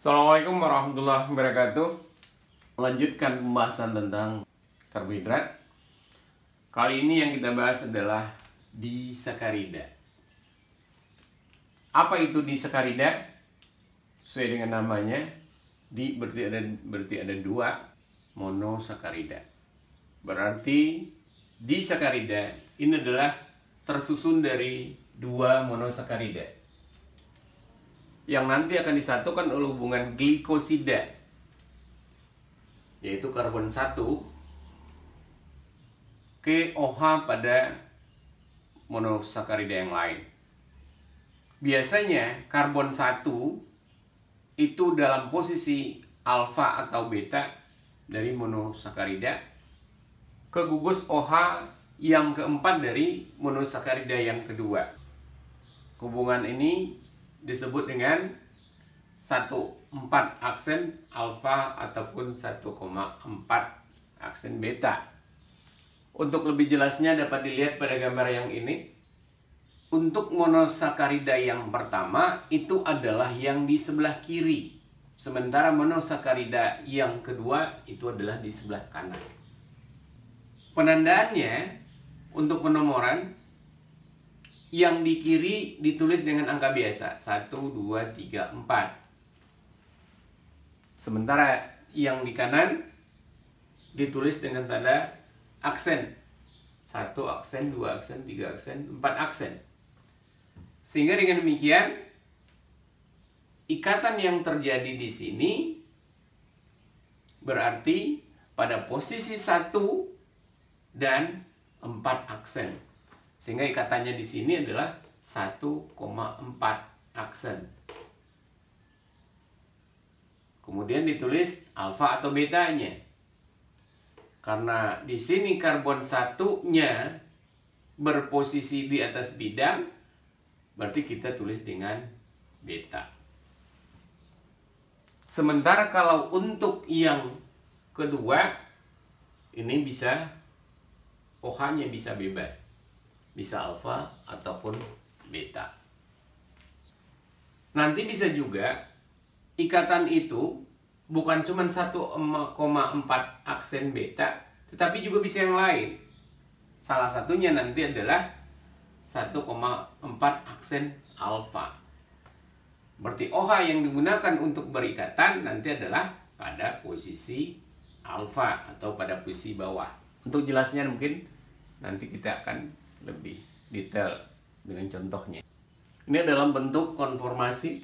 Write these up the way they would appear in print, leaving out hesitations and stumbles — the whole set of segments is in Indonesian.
Assalamualaikum warahmatullahi wabarakatuh. Lanjutkan pembahasan tentang karbohidrat. Kali ini yang kita bahas adalah disakarida. Apa itu disakarida? Sesuai dengan namanya, berarti ada dua monosakarida. Berarti disakarida ini adalah tersusun dari dua monosakarida yang nanti akan disatukan oleh hubungan glikosida, yaitu karbon 1 ke OH pada monosakarida yang lain. Biasanya karbon 1 itu dalam posisi alfa atau beta dari monosakarida ke gugus OH yang keempat dari monosakarida yang kedua. Hubungan ini disebut dengan 1,4 aksen alfa ataupun 1,4 aksen beta. Untuk lebih jelasnya dapat dilihat pada gambar yang ini. Untuk monosakarida yang pertama itu adalah yang di sebelah kiri, sementara monosakarida yang kedua itu adalah di sebelah kanan. Penandaannya untuk penomoran, yang di kiri ditulis dengan angka biasa 1, 2, 3, 4. Sementara yang di kanan ditulis dengan tanda aksen 1 aksen, 2 aksen, 3 aksen, 4 aksen. Sehingga dengan demikian ikatan yang terjadi di sini berarti pada posisi 1 dan 4 aksen. Sehingga ikatannya di sini adalah 1,4 aksen. Kemudian ditulis alfa atau betanya. Karena di sini karbon 1-nya berposisi di atas bidang, berarti kita tulis dengan beta. Sementara kalau untuk yang kedua, ini bisa OH-nya bisa bebas. Bisa alfa ataupun beta. Nanti bisa juga ikatan itu bukan cuma 1,4 aksen beta, tetapi juga bisa yang lain. Salah satunya nanti adalah 1,4 aksen alfa. Berarti OH yang digunakan untuk berikatan nanti adalah pada posisi alfa atau pada posisi bawah. Untuk jelasnya mungkin nanti kita akan lebih detail dengan contohnya. Ini dalam bentuk konformasi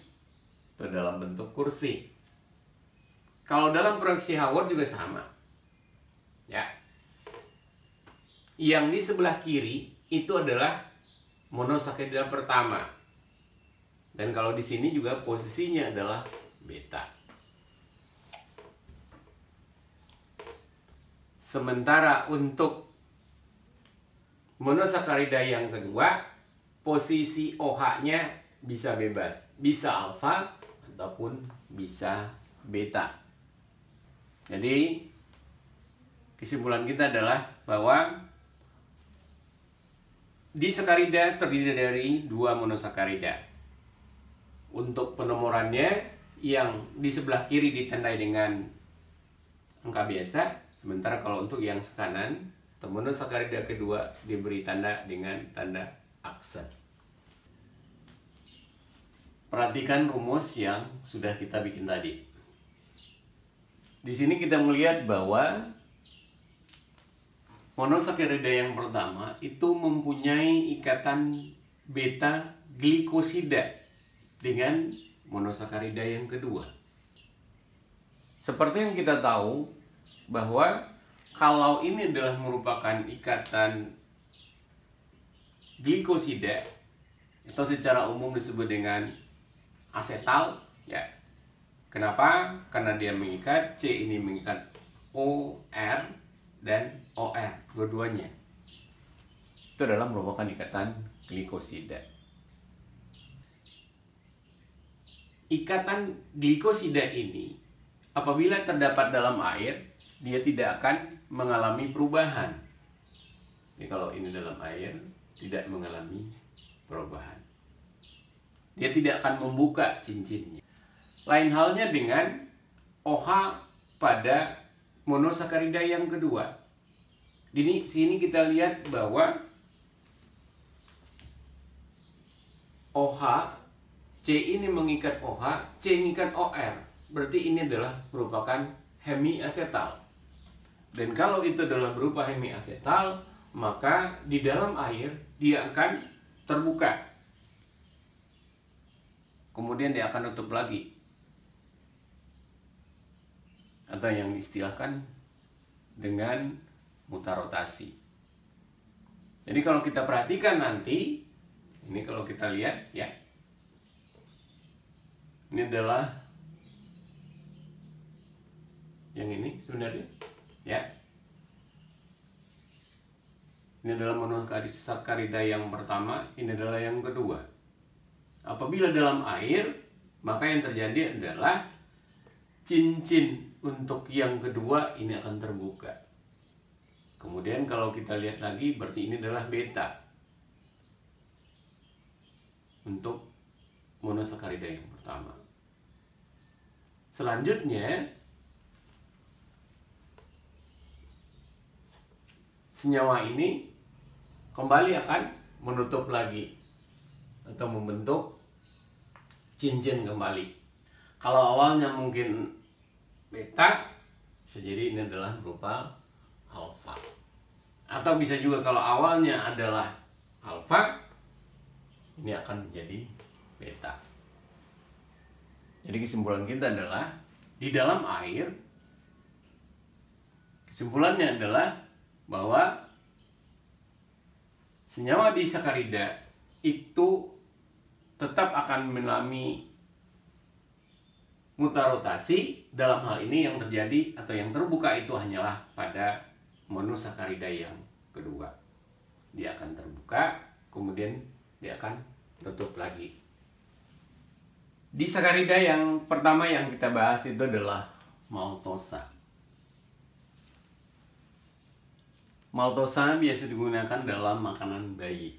atau dalam bentuk kursi. Kalau dalam proyeksi Hayward juga sama. Ya. Yang di sebelah kiri itu adalah monosakarida pertama. Dan kalau di sini juga posisinya adalah beta. Sementara untuk monosakarida yang kedua, posisi OH-nya bisa bebas, bisa alfa ataupun bisa beta. Jadi kesimpulan kita adalah bahwa disakarida terdiri dari dua monosakarida. Untuk penomorannya, yang di sebelah kiri ditandai dengan angka biasa, sementara kalau untuk yang kanan atau monosakarida kedua diberi tanda dengan tanda aksen. Perhatikan rumus yang sudah kita bikin tadi. Di sini kita melihat bahwa monosakarida yang pertama itu mempunyai ikatan beta glikosida dengan monosakarida yang kedua. Seperti yang kita tahu bahwa kalau ini adalah merupakan ikatan glikosida atau secara umum disebut dengan asetal, ya. Kenapa? Karena dia mengikat, C ini mengikat OR dan OR, dua-duanya. Itu adalah merupakan ikatan glikosida. Ikatan glikosida ini apabila terdapat dalam air, dia tidak akan mengalami perubahan. Jadi kalau ini dalam air, tidak mengalami perubahan. Dia tidak akan membuka cincinnya. Lain halnya dengan OH pada monosakarida yang kedua. Di sini kita lihat bahwa OH, C ini mengikat OH, C mengikat OR. Berarti ini adalah merupakan hemiasetal. Dan kalau itu adalah berupa hemiasetal, maka di dalam air dia akan terbuka. Kemudian dia akan tutup lagi. Atau yang diistilahkan dengan mutar rotasi. Jadi kalau kita perhatikan nanti, ini kalau kita lihat ya, ini adalah yang ini sebenarnya ya. Ini adalah monosakarida yang pertama, ini adalah yang kedua. Apabila dalam air, maka yang terjadi adalah cincin untuk yang kedua ini akan terbuka. Kemudian kalau kita lihat lagi, berarti ini adalah beta untuk monosakarida yang pertama. Selanjutnya, senyawa ini kembali akan menutup lagi atau membentuk cincin kembali. Kalau awalnya mungkin beta, bisa jadi ini adalah berupa alfa. Atau bisa juga kalau awalnya adalah alfa, ini akan menjadi beta. Jadi kesimpulan kita adalah di dalam air, kesimpulannya adalah bahwa senyawa disakarida itu tetap akan mengalami mutar rotasi. Dalam hal ini yang terjadi atau yang terbuka itu hanyalah pada monosakarida yang kedua. Dia akan terbuka, kemudian dia akan tutup lagi. Disakarida yang pertama yang kita bahas itu adalah maltosa. Maltosa biasa digunakan dalam makanan bayi.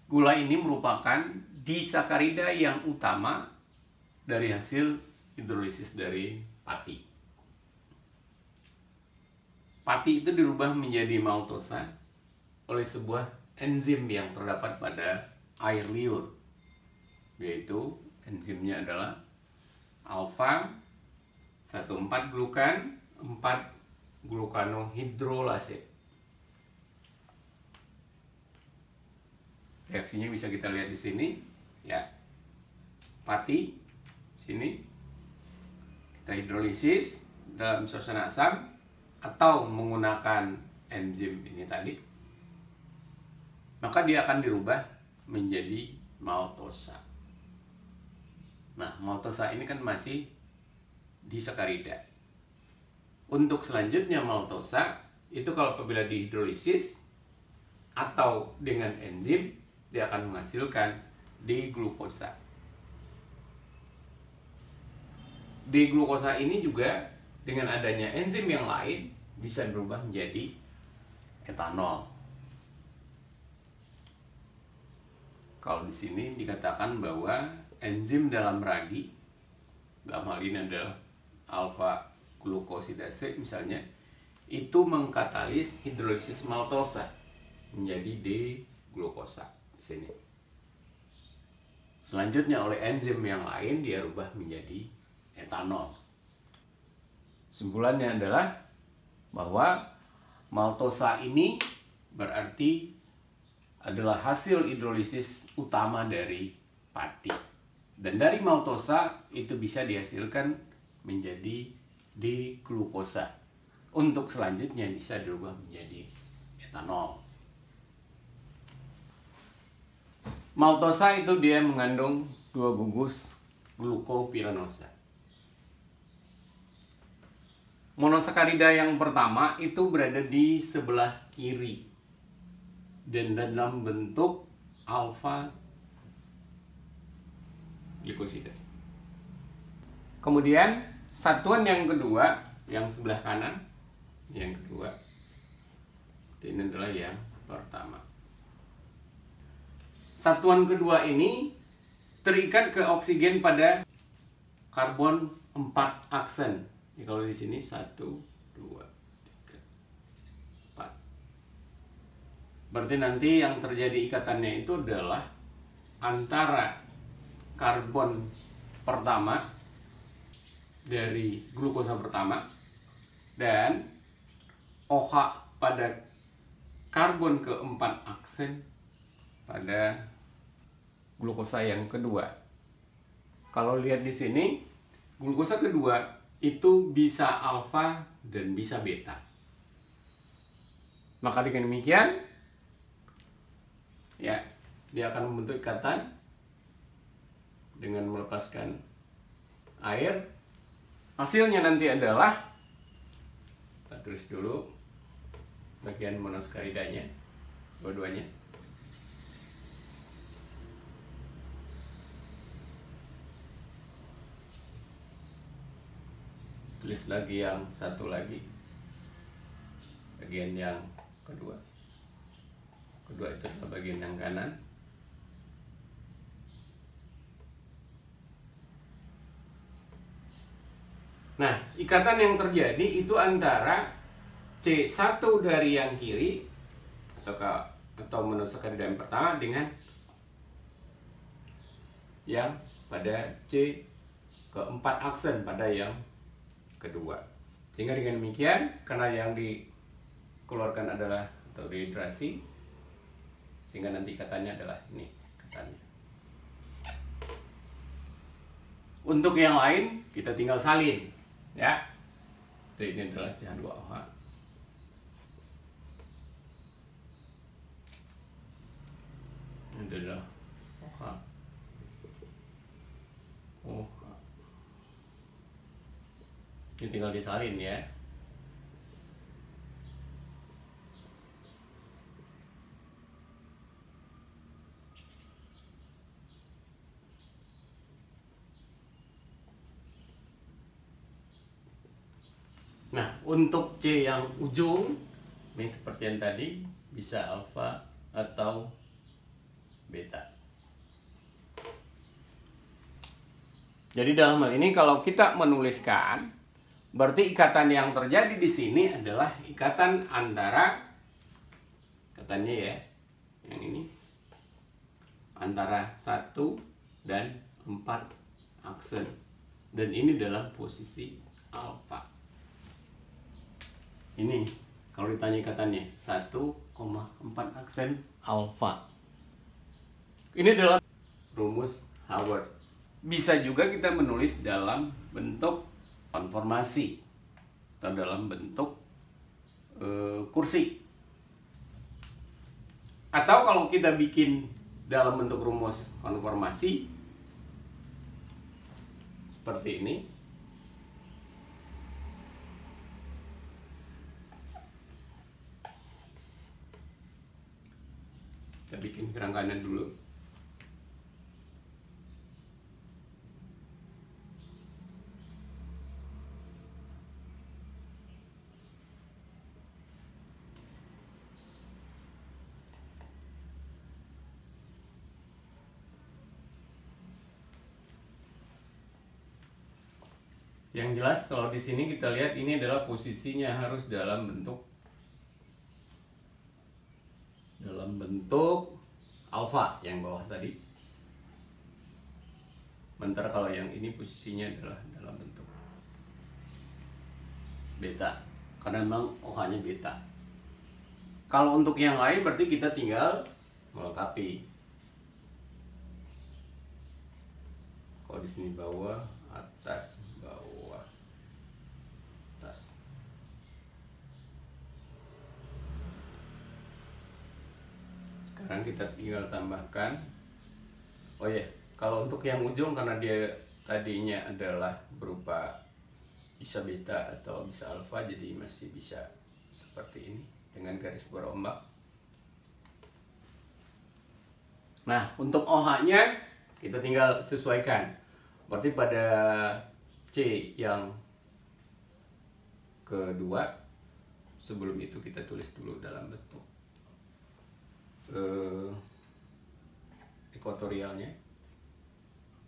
Gula ini merupakan disakarida yang utama dari hasil hidrolisis dari pati. Pati itu dirubah menjadi maltosa oleh sebuah enzim yang terdapat pada air liur, yaitu enzimnya adalah alfa 1,4-glukan 4-glukanohidrolase. Reaksinya bisa kita lihat di sini, ya. Pati sini kita hidrolisis dalam suasana asam atau menggunakan enzim ini tadi, maka dia akan dirubah menjadi maltosa. Nah, maltosa ini kan masih disakarida. Untuk selanjutnya maltosa itu kalau apabila dihidrolisis atau dengan enzim, dia akan menghasilkan D-glukosa. D-glukosa ini juga dengan adanya enzim yang lain bisa berubah menjadi etanol. Kalau di sini dikatakan bahwa enzim dalam ragi, dalam hal ini adalah alfa glukosidase misalnya, itu mengkatalis hidrolisis maltosa menjadi D-glukosa di sini. Selanjutnya oleh enzim yang lain dia rubah menjadi etanol. Kesimpulannya adalah bahwa maltosa ini berarti adalah hasil hidrolisis utama dari pati. Dan dari maltosa itu bisa dihasilkan menjadi D-glukosa. Untuk selanjutnya bisa dirubah menjadi etanol. Maltosa itu dia mengandung 2 gugus glukopiranosa. Monosakarida yang pertama itu berada di sebelah kiri dan dalam bentuk alfa glikosida. Kemudian satuan yang kedua, yang sebelah kanan, yang kedua, ini adalah yang pertama. Satuan kedua ini terikat ke oksigen pada karbon 4 aksen. Ini kalau di sini 1, 2, 3, 4. Berarti nanti yang terjadi ikatannya itu adalah antara karbon pertama dari glukosa pertama dan OH pada karbon keempat aksen pada glukosa yang kedua. Kalau lihat di sini, glukosa kedua itu bisa alfa dan bisa beta. Maka dengan demikian, ya, dia akan membentuk ikatan dengan melepaskan air. Hasilnya nanti adalah, kita tulis dulu bagian monosakeridanya, dua-duanya. Tulis lagi yang satu lagi, bagian yang kedua. Kedua itu adalah bagian yang kanan. Nah, ikatan yang terjadi itu antara C1 dari yang kiri atau monosakarida yang pertama dengan yang pada C keempat aksen pada yang kedua. Sehingga dengan demikian, karena yang dikeluarkan adalah atau dehidrasi, sehingga nanti ikatannya adalah ini ikatannya. Untuk yang lain kita tinggal salin, ya. Jadi ini adalah CH2OH. Ini adalah OH. OH. Ini tinggal disalin, ya. Nah, untuk C yang ujung, ini seperti yang tadi, bisa alfa atau beta. Jadi dalam hal ini kalau kita menuliskan, berarti ikatan yang terjadi di sini adalah ikatan antara, ikatannya ya, yang ini, antara 1 dan 4 aksen. Dan ini dalam posisi alfa. Ini kalau ditanya ikatannya 1,4 aksen alfa. Ini adalah rumus Haworth. Bisa juga kita menulis dalam bentuk konformasi atau dalam bentuk kursi. Atau kalau kita bikin dalam bentuk rumus konformasi seperti ini. Kita bikin kerangkanya dulu. Yang jelas kalau di sini kita lihat ini adalah posisinya harus dalam bentuk alfa yang bawah tadi. Sementara kalau yang ini posisinya adalah dalam bentuk beta, karena memang OH-nya beta. Kalau untuk yang lain berarti kita tinggal melengkapi. Kalau di sini bawah, atas, bawah, atas. Sekarang kita tinggal tambahkan. Oh ya, kalau untuk yang ujung karena dia tadinya adalah berupa bisa beta atau bisa alfa, jadi masih bisa seperti ini dengan garis berombak. Nah, untuk OH-nya kita tinggal sesuaikan. Berarti pada C yang kedua, sebelum itu kita tulis dulu dalam bentuk ekuatorialnya.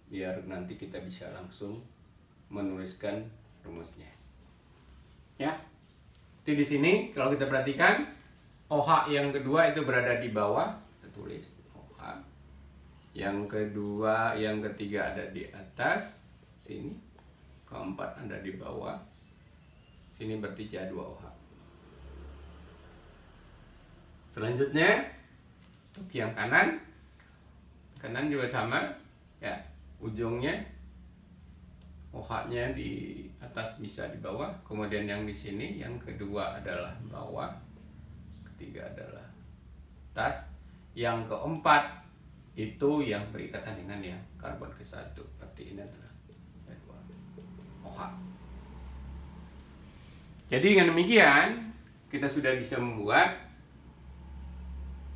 biar nanti kita bisa langsung menuliskan rumusnya. Ya. Jadi di sini kalau kita perhatikan OH yang kedua itu berada di bawah, kita tulis OH. Yang kedua, yang ketiga ada di atas sini. Keempat ada di bawah. Sini berarti CH2OH. Selanjutnya untuk yang kanan juga sama ya, ujungnya OH-nya di atas bisa di bawah, kemudian yang di sini yang kedua adalah bawah, ketiga adalah atas, yang keempat itu yang berikatan dengan yang karbon ke-1, berarti ini adalah CH2OH. Jadi dengan demikian kita sudah bisa membuat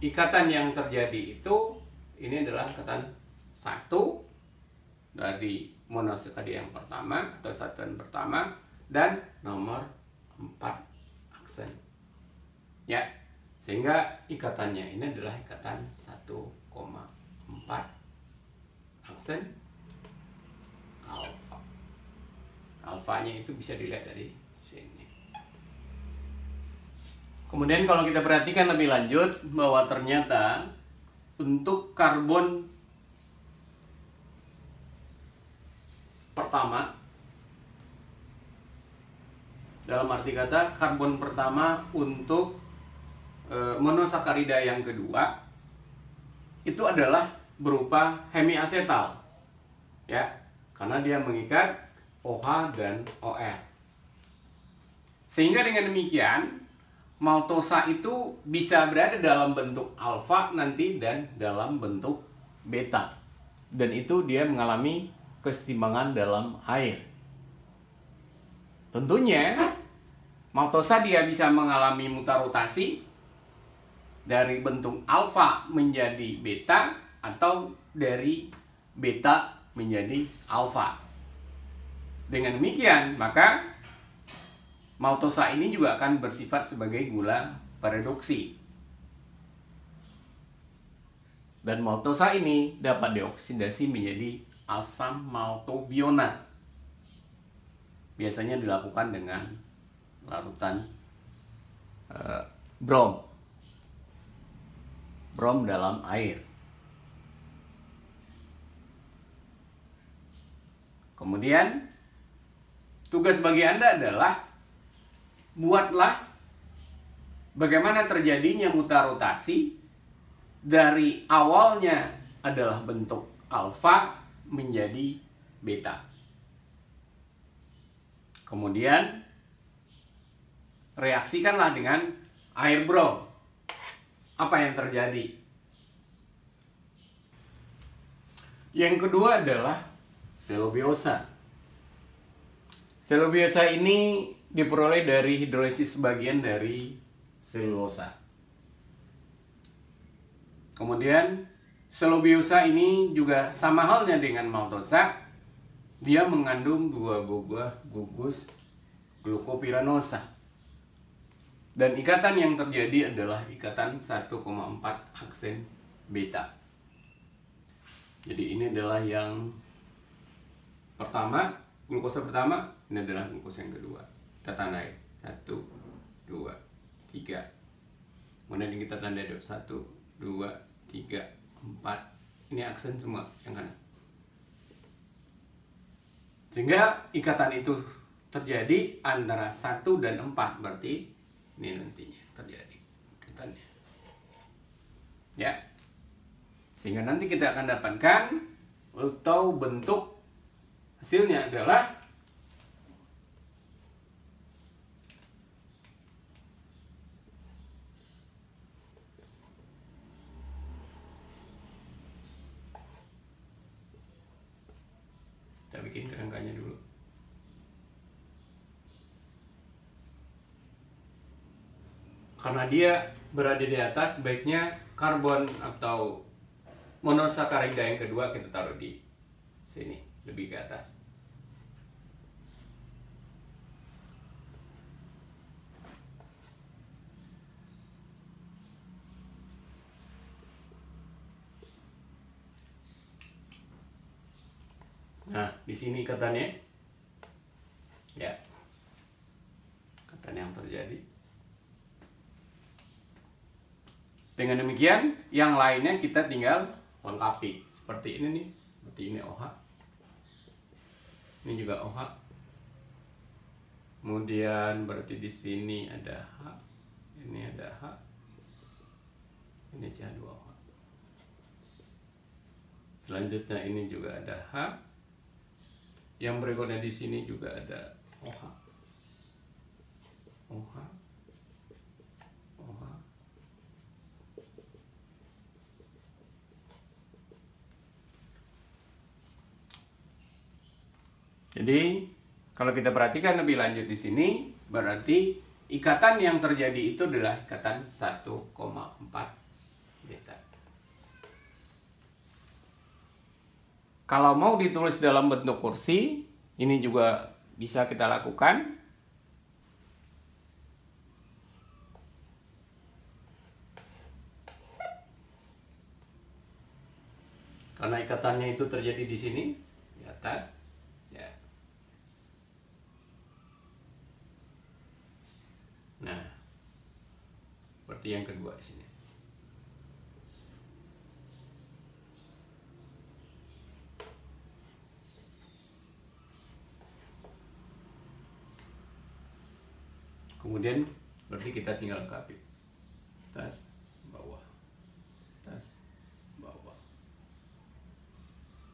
ikatan yang terjadi itu, ini adalah ikatan 1 dari monosakarida yang pertama atau satuan pertama dan nomor 4 aksen. Ya, sehingga ikatannya ini adalah ikatan 1,4 aksen alfa. Alfanya itu bisa dilihat dari sini. Kemudian kalau kita perhatikan lebih lanjut bahwa ternyata untuk karbon pertama, dalam arti kata karbon pertama untuk monosakarida yang kedua itu adalah berupa hemiasetal, ya, karena dia mengikat OH dan OR. Sehingga dengan demikian maltosa itu bisa berada dalam bentuk alfa nanti dan dalam bentuk beta, dan itu dia mengalami kesetimbangan dalam air. Tentunya maltosa dia bisa mengalami mutarotasi dari bentuk alfa menjadi beta atau dari beta menjadi alfa. Dengan demikian maka maltosa ini juga akan bersifat sebagai gula paradoksi. Dan maltosa ini dapat dioksidasi menjadi asam maltobionat. Biasanya dilakukan dengan larutan brom dalam air. Kemudian tugas bagi Anda adalah buatlah bagaimana terjadinya mutarotasi dari awalnya adalah bentuk alfa menjadi beta. Kemudian reaksikanlah dengan air brom. Apa yang terjadi? Yang kedua adalah selubiosa. Selubiosa ini diperoleh dari hidrolisis bagian dari selulosa. Kemudian selubiosa ini juga sama halnya dengan maltosa, dia mengandung 2 buah gugus glukopiranosa. Dan ikatan yang terjadi adalah ikatan 1,4 aksen beta. Jadi ini adalah yang pertama, glukosa pertama, ini adalah glukosa yang kedua. Kita tandai 1, 2, 3. Kemudian kita tandai 1, 2, 3, 4. Ini aksen semua yang kanan. Sehingga ikatan itu terjadi antara 1 dan 4. Berarti ini nantinya terjadi ikatannya. Ya. Sehingga nanti kita akan dapatkan atau bentuk hasilnya adalah kita bikin kerangkanya dulu. Karena dia berada di atas, sebaiknya karbon atau monosakarida yang kedua kita taruh di sini, lebih ke atas. Nah, di sini ikatannya, ya, ikatan yang terjadi. Dengan demikian, yang lainnya kita tinggal lengkapi. Seperti ini nih, seperti ini OH. Ini juga OH. Kemudian berarti di sini ada H, ini ada H, ini CH2OH. Selanjutnya ini juga ada H. Yang berikutnya di sini juga ada OH. OH. OH. Jadi, kalau kita perhatikan lebih lanjut di sini, berarti ikatan yang terjadi itu adalah ikatan 1,4 beta. Kalau mau ditulis dalam bentuk kursi, ini juga bisa kita lakukan. Karena ikatannya itu terjadi di sini, di atas, ya. Nah, seperti yang kedua di sini. Kemudian berarti kita tinggal lengkapi. Atas, bawah. Atas, bawah.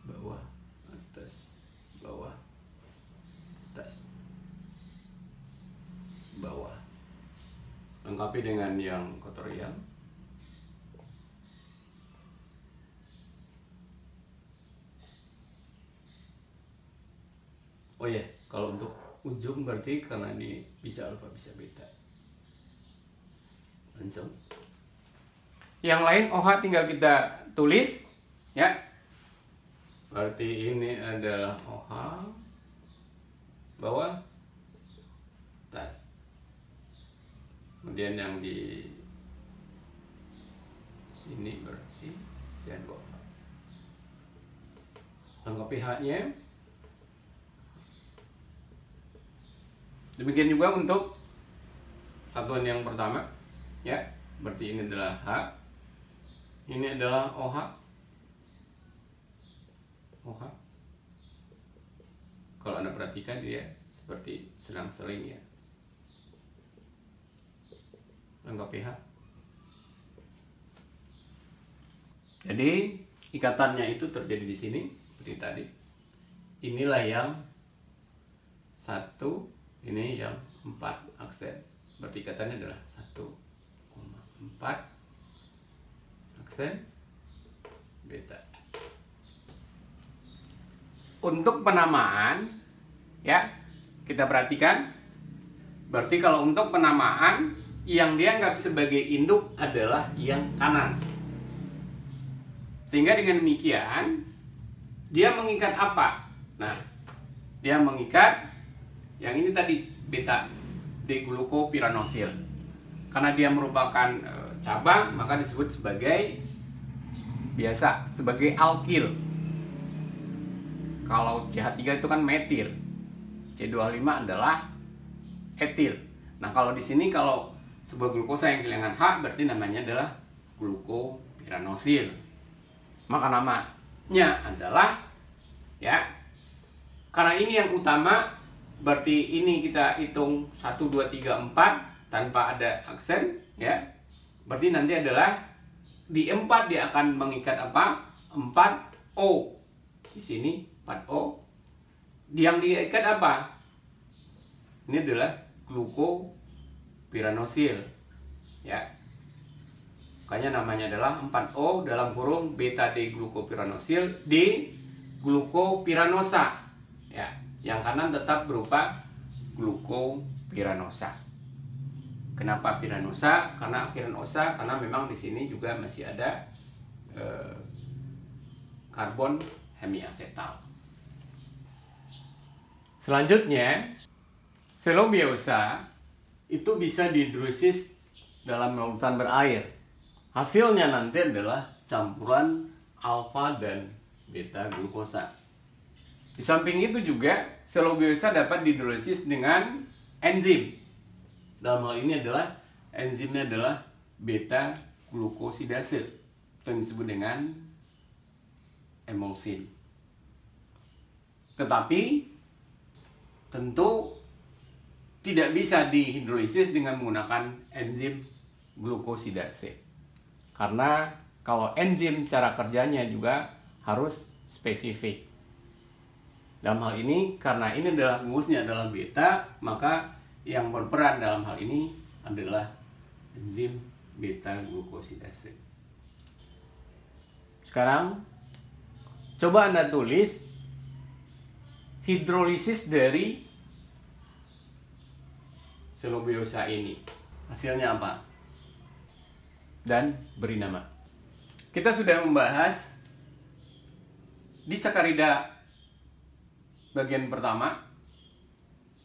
Bawah, atas, bawah. Atas, bawah. Lengkapi dengan yang kotorial. Oh ya, kalau untuk ujung berarti karena ini bisa alfa bisa beta. Langsung. Yang lain OH tinggal kita tulis, ya. Berarti ini adalah OH, bawah, atas. Kemudian yang di sini berarti CH2OH. Lengkapi H-nya. Demikian juga untuk satuan yang pertama, ya. Berarti ini adalah H, ini adalah OH, OH. Kalau Anda perhatikan dia seperti selang-seling, ya. Lengkapi H. Jadi ikatannya itu terjadi di sini seperti tadi. Inilah yang 1. Ini yang 4 aksen. Berarti ikatannya adalah 1,4 aksen beta. Untuk penamaan, ya, kita perhatikan. Berarti kalau untuk penamaan, yang dianggap sebagai induk adalah yang kanan. Sehingga dengan demikian, dia mengikat apa? Nah, dia mengikat yang ini tadi beta deglukopiranosil. Karena dia merupakan cabang, maka disebut sebagai biasa sebagai alkil. Kalau CH3 itu kan metil, C25 adalah etil. Nah, kalau di sini kalau sebuah glukosa yang kehilangan H berarti namanya adalah glukopiranosil. Maka namanya adalah, ya, karena ini yang utama. Berarti ini kita hitung 1, 2, 3, 4 tanpa ada aksen, ya. Berarti nanti adalah di 4 dia akan mengikat apa? 4O. Di sini 4O. Yang diikat apa? Ini adalah glukopiranosil, ya. Makanya namanya adalah 4O dalam kurung beta deglukopiranosil di glukopiranosa, ya. Yang kanan tetap berupa glukopiranosa. Kenapa piranosa? Karena akhiran osa, karena memang di sini juga masih ada karbon hemiasetal. Selanjutnya, selobiosa itu bisa dihidrolisis dalam larutan berair. Hasilnya nanti adalah campuran alfa dan beta glukosa. Di samping itu juga selubiosa dapat dihidrolisis dengan enzim. Dalam hal ini adalah enzimnya adalah beta glukosidase yang disebut dengan emulsin. Tetapi tentu tidak bisa dihidrolisis dengan menggunakan enzim glukosidase. Karena kalau enzim cara kerjanya juga harus spesifik. Dalam hal ini, karena ini adalah gugusnya adalah beta, maka yang berperan dalam hal ini adalah enzim beta glukosidase. Sekarang, coba Anda tulis hidrolisis dari selubiosa ini. Hasilnya apa? Dan beri nama. Kita sudah membahas disakarida bagian pertama,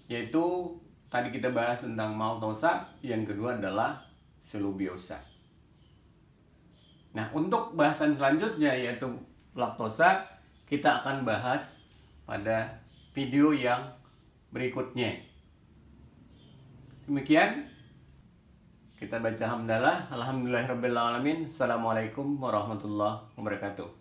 yaitu tadi kita bahas tentang maltosa, yang kedua adalah selubiosa. Nah, untuk bahasan selanjutnya yaitu laktosa, kita akan bahas pada video yang berikutnya. Demikian, kita baca hamdalah. Alhamdulillahirabbil alamin. Assalamualaikum warahmatullahi wabarakatuh.